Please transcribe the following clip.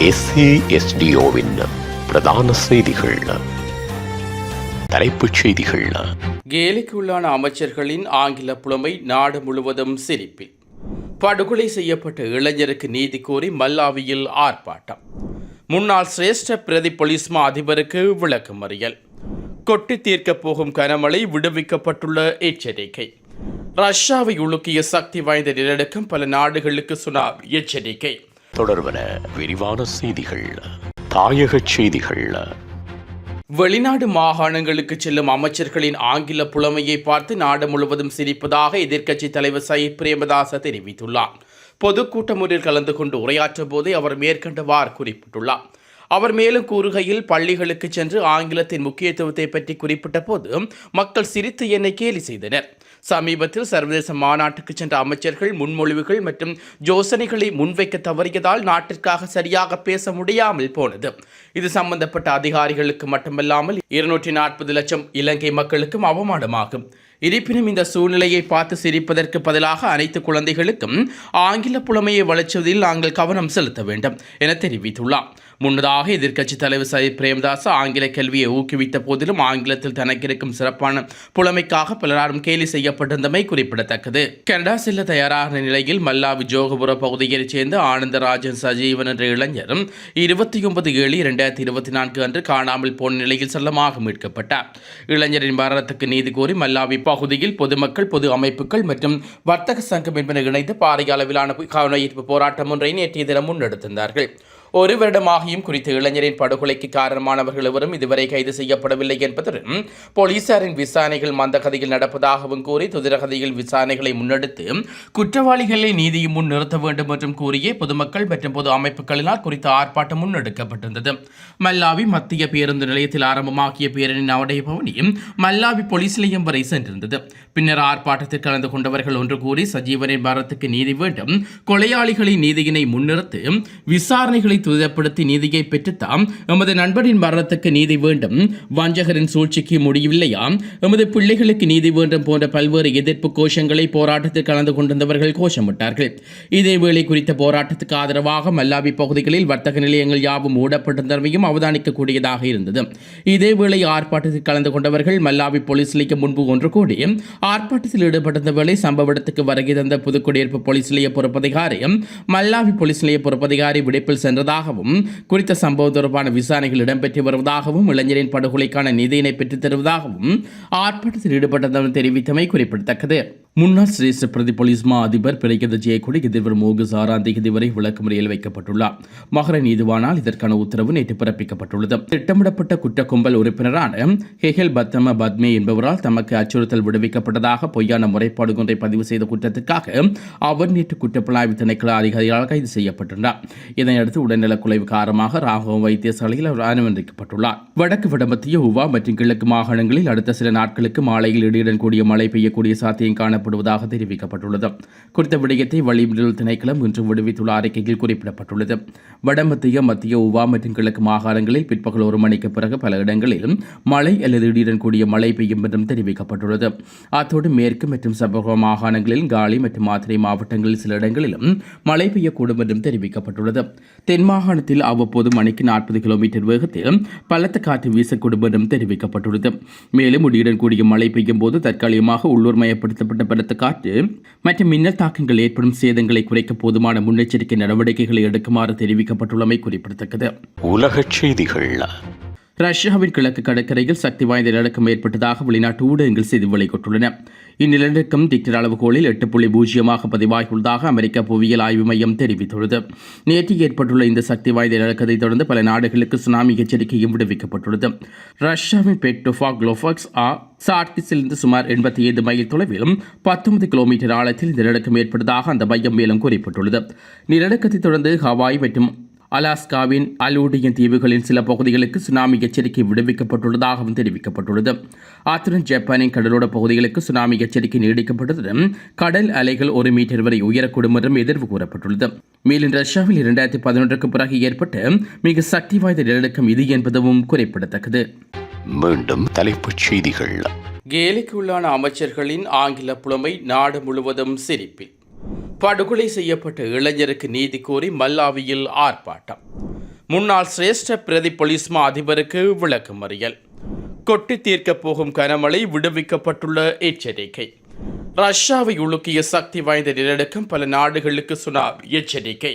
SASDOவின் பிரதான செய்திகள். தலைப்புச் செய்திகள். கேலிக்கு உள்ளான அமைச்சர்களின் ஆங்கில புலமை நாடு முழுவதும் சிரிப்பில். படுகொலை செய்யப்பட்ட இளைஞருக்கு நீதி கோரி மல்லாவியில் ஆர்ப்பாட்டம். முன்னாள் சிரேஷ்ட பிரதி போலீஸ் மா அதிபருக்கு விளக்கமறியல். கொட்டி தீர்க்கப் போகும் கனமழை, விடுவிக்கப்பட்டுள்ள எச்சரிக்கை. ரஷ்யாவை உலுக்கிய சக்தி வாய்ந்த நிலநடுக்கம், பல நாடுகளுக்கு சுனாமி எச்சரிக்கை. தொடர்பன விரிவான செய்திகள். தாயக செய்திகள். வெளிநாடு மாகாணங்களுக்கு செல்லும் அமைச்சர்களின் ஆங்கில புலமையை பார்த்து நாடு முழுவதும் சிரிப்பதாக எதிர்க்கட்சித் தலைவர் சயித் பிரேமதாச தெரிவித்துள்ளார். பொதுக்கூட்டம் ஒன்றில் கலந்து கொண்டு உரையாற்றும் போதே அவர் மேற்கண்டவாறு குறிப்பிட்டுள்ளார். அவர் மேலும் கூறுகையில், பள்ளிகளுக்கு சென்று ஆங்கிலத்தின் முக்கியத்துவத்தை பற்றி குறிப்பிட்ட போது மக்கள் சிரித்து என்னை கேலி செய்தனர். சமீபத்தில் சர்வதேச மாநாட்டுக்கு சென்ற அமைச்சர்கள் முன்மொழிவுகள் மற்றும் யோசனைகளை முன்வைக்க தவறியதால் நாட்டிற்காக சரியாக பேச முடியாமல் போனது. இது சம்பந்தப்பட்ட அதிகாரிகளுக்கு மட்டுமல்லாமல் 240 லட்சம் இலங்கை மக்களுக்கும் அவமானமாகும். இருப்பினும் இந்த சூழ்நிலையை பார்த்து சிரிப்பதற்கு பதிலாக அனைத்து குழந்தைகளுக்கும் ஆங்கில புலமையை வளர்ச்சுவதில் நாங்கள் கவனம் செலுத்த வேண்டும் என தெரிவித்துள்ளார். முன்னதாக எதிர்க்கட்சித் தலைவர் சயித் பிரேமதாச ஆங்கில கல்வியை ஊக்குவித்த போதிலும் ஆங்கிலத்தில் தனக்கு இருக்கும் சிறப்பான புலமைக்காக பலராலும் கேலி செய்யப்பட்டிருந்தமை குறிப்பிடத்தக்கது. கனடா செல்ல தயாரான நிலையில் மல்லாவி ஜோகபுர பகுதியைச் சேர்ந்த ஆனந்தராஜன் சஜீவன் என்ற இளைஞர் 29/7/2024 அன்று காணாமல் போன நிலையில் செல்லமாக மீட்கப்பட்டார். இளைஞரின் மரணத்துக்கு நீதி கோரி மல்லாவி பகுதியில் பொதுமக்கள், பொது அமைப்புகள் மற்றும் வர்த்தக சங்கம் என்பன இணைந்து பாரிய அளவிலான கவனஈர்ப்பு போராட்டம் ஒன்றை நேற்றைய தினம் முன்னெடுத்திருந்தார்கள். ஒரு வருடமாகியும் குறித்த இளைஞரின் படுகொலைக்கு காரணமானவர்கள் எவரும் இதுவரை கைது செய்யப்படவில்லை என்பதுடன் போலீசாரின் விசாரணைகள் மந்தகதியில் நடப்பதாகவும் கூறி துதிரகதியில் விசாரணைகளை முன்னெடுத்து குற்றவாளிகளை நீதியும் முன் நிறுத்த வேண்டும் என்றும் கூறிய பொதுமக்கள் மற்றும் பொது அமைப்புகளினால் குறித்த ஆர்ப்பாட்டம் முன்னெடுக்கப்பட்டிருந்தது. மல்லாவி மத்திய பேருந்து நிலையத்தில் ஆரம்பமாகிய பேரணி நடைபவனி மல்லாவி போலீஸ் நிலையம் வரை சென்றிருந்தது. பின்னர் ஆர்ப்பாட்டத்தில் கலந்து கொண்டவர்கள் ஒன்று கூறி சஜீவனின் மரணத்துக்கு நீதி வேண்டும், கொலையாளிகளின் நீதியினை முன்னிறுத்து விசாரணைகளை துரிதப்படுத்தி நீதியை பெற்றுத்தாம், எமது நண்பரின் மரணத்துக்கு நீதி வேண்டும், வஞ்சகரின் சூழ்ச்சிக்கு முடியவில்லையா, எமது பிள்ளைகளுக்கு நீதி வேண்டும் போன்ற பல்வேறு எதிர்ப்பு கோஷங்களை போராட்டத்தில் கலந்து கொண்டிருந்தவர்கள் கோஷமிட்டார்கள். இதேவேளை குறித்த போராட்டத்துக்கு ஆதரவாக மல்லாவி பகுதிகளில் வர்த்தக நிலையங்கள் யாவும் மூடப்பட்டிருந்தமையும் அவதானிக்கக்கூடியதாக இருந்தது. இதேவேளை ஆர்ப்பாட்டத்தில் கலந்து கொண்டவர்கள் மல்லாவி போலீஸ் நிலையம் முன்பு ஒன்று கூடி ஆர்ப்பாட்டத்தில் ஈடுபட்டிருந்த வேளை சம்பவ இடத்துக்கு வருகை தந்த புதுக்குடியிருப்பு போலீஸ் நிலைய பொறுப்பதிகாரி மல்லாவி போலீஸ் நிலைய பொறுப்பதிகாரி விடுப்பில் சென்றதாகவும் குறித்த சம்பவம் தொடர்பான விசாரணைகள் இடம்பெற்று வருவதாகவும் இளைஞரின் படுகொலைக்கான நிதியினை பெற்றுத் தருவதாகவும் ஆர்ப்பாட்டத்தில் ஈடுபட்டதாக தெரிவித்தமை குறிப்பிடத்தக்கது. முன்னாள் சிரேஷ்ட பிரதி போலீஸ் மா அதிபர் பிரகீத ஜெயக்குடி எதிர்வரும் ஆகஸ்ட் 6ஆம் தேதி வரை விளக்கமறியல் வைக்கப்பட்டுள்ளார். மகர நீதிவானால் இதற்கான உத்தரவு நேற்று பிறப்பிக்கப்பட்டுள்ளது. திட்டமிடப்பட்ட குற்ற கும்பல் உறுப்பினரான ஹெகல் பத்தம பத்மே என்பவரால் தமக்கு அச்சுறுத்தல் விடுவிக்கப்பட்டதாக பொய்யான முறைப்பாடு ஒன்றை பதிவு செய்த குற்றத்திற்காக அவர் நேற்று குற்றப்புலனாய்வு திணைக்கள அதிகாரிகளால் கைது செய்யப்பட்டுள்ளார். இதனையடுத்து உடல்நலக் குலைவு காரணமாக ராகவ வைத்தியசாலையில் அவர் அனுமதிக்கப்பட்டுள்ளார். வடக்கு வடமத்திய உவா மற்றும் கிழக்கு மாகாணங்களில் அடுத்த சில நாட்களுக்கு மாலையில் இடியுடன் கூடிய மழை பெய்யக்கூடிய சாத்தியம் காணப்படுவதாக தெரிவிக்கப்பட்டுள்ளது. குறித்த விடயத்தை வளிமண்டல திணைக்களம் இன்று விடுவித்துள்ள அறிக்கையில் குறிப்பிடப்பட்டுள்ளது. வடமத்திய, மத்திய உவா மற்றும் கிழக்கு மாகாணங்களில் பிற்பகல் 1 மணிக்கு பிறகு பல இடங்களிலும் மழை அல்லது இடியுடன் கூடிய மழை பெய்யும் என்றும் தெரிவிக்கப்பட்டுள்ளது. அத்தோடு மேற்கு மற்றும் சபக மாகாணங்களில் காலி மற்றும் மாத்திரை மாவட்டங்களில் சில இடங்களிலும் மழை பெய்யக்கூடும் என்றும் தெரிவிக்கப்பட்டுள்ளது. தென் மாகாணத்தில் அவ்வப்போது மணிக்கு 40 கிலோமீட்டர் வேகத்தில் பலத்த காற்று வீசக்கூடும் என்றும் தெரிவிக்கப்பட்டுள்ளது. மேலும் இடியுடன் கூடிய மழை பெய்யும் போது தற்காலிகமாக உள்ளூர் மயப்படுத்தப்பட்ட பலத்த காற்று மற்றும் மின்னல் தாக்கங்கள் ஏற்படும் சேதங்களை குறைக்க போதுமான முன்னெச்சரிக்கை நடவடிக்கைகளை எடுக்குமாறு தெரிவிக்கப்பட்டுள்ளமை குறிப்பிடத்தக்கது. உலகச் செய்திகள். ரஷ்யாவின் கிழக்கு கடற்கரையில் சக்தி வாய்ந்த நிலநடுக்கம் ஏற்பட்டதாக வெளிநாட்டு ஊடகங்கள் செய்தி வெளியிட்டுள்ளன. இந்நிலநடுக்கம் ரிக்டர் அளவுகோலில் 8.0 பதிவாகியுள்ளதாக அமெரிக்க புவியியல் ஆய்வு மையம் தெரிவித்துள்ளது. நேற்று ஏற்பட்டுள்ள இந்த சக்தி வாய்ந்த நிலநடுக்கத்தை தொடர்ந்து பல நாடுகளுக்கு சுனாமி எச்சரிக்கையும் விடுவிக்கப்பட்டுள்ளது. ரஷ்யாவின் பெக்டோஃபா குளோஃபக்ஸ் சார்கிஸிலிருந்து சுமார் 85 மைல் தொலைவிலும் 19 கிலோமீட்டர் ஆழத்தில் இந்த நிலநடுக்கம் ஏற்பட்டதாக அந்த மையம் மேலும் குறிப்பிட்டுள்ளது. நிலநடுக்கத்தை தொடர்ந்து ஹவாய் மற்றும் அலாஸ்காவின் அலூடியன் தீவுகளின் சில பகுதிகளுக்கு சுனாமி எச்சரிக்கை விடுவிக்கப்பட்டுள்ளதாகவும் தெரிவிக்கப்பட்டுள்ளது. அத்துடன் ஜப்பானின் கடலோர பகுதிகளுக்கு சுனாமி எச்சரிக்கை நீடிக்கப்பட்டதுடன் கடல் அலைகள் 1 மீட்டர் வரை உயரக்கூடும் என்றும் எதிர்வு கூறப்பட்டுள்ளது. மேலும் ரஷ்யாவில் 2011க்கு பிறகு ஏற்பட்ட மிக சக்தி வாய்ந்த நிலநடுக்கம் இது என்பதும் குறிப்பிடத்தக்கது. மீண்டும் தலைப்புச் செய்திகள். கேலிக்கு உள்ளான அமைச்சர்களின் ஆங்கில புலமை நாடு முழுவதும் சிரிப்பில். படுகொலை செய்யப்பட்ட இளைஞருக்கு நீதி கோரி மல்லாவியில் ஆர்ப்பாட்டம். முன்னாள் சிரேஷ்ட பிரதி போலீஸ் மா அதிபருக்கு விளக்கமறியல். கொட்டி தீர்க்கப் போகும் கனமழை விடுவிக்கப்பட்டுள்ள எச்சரிக்கை. ரஷ்யாவை உலுக்கிய சக்தி வாய்ந்த நிலநடுக்கம் பல நாடுகளுக்கு சுனாமி எச்சரிக்கை.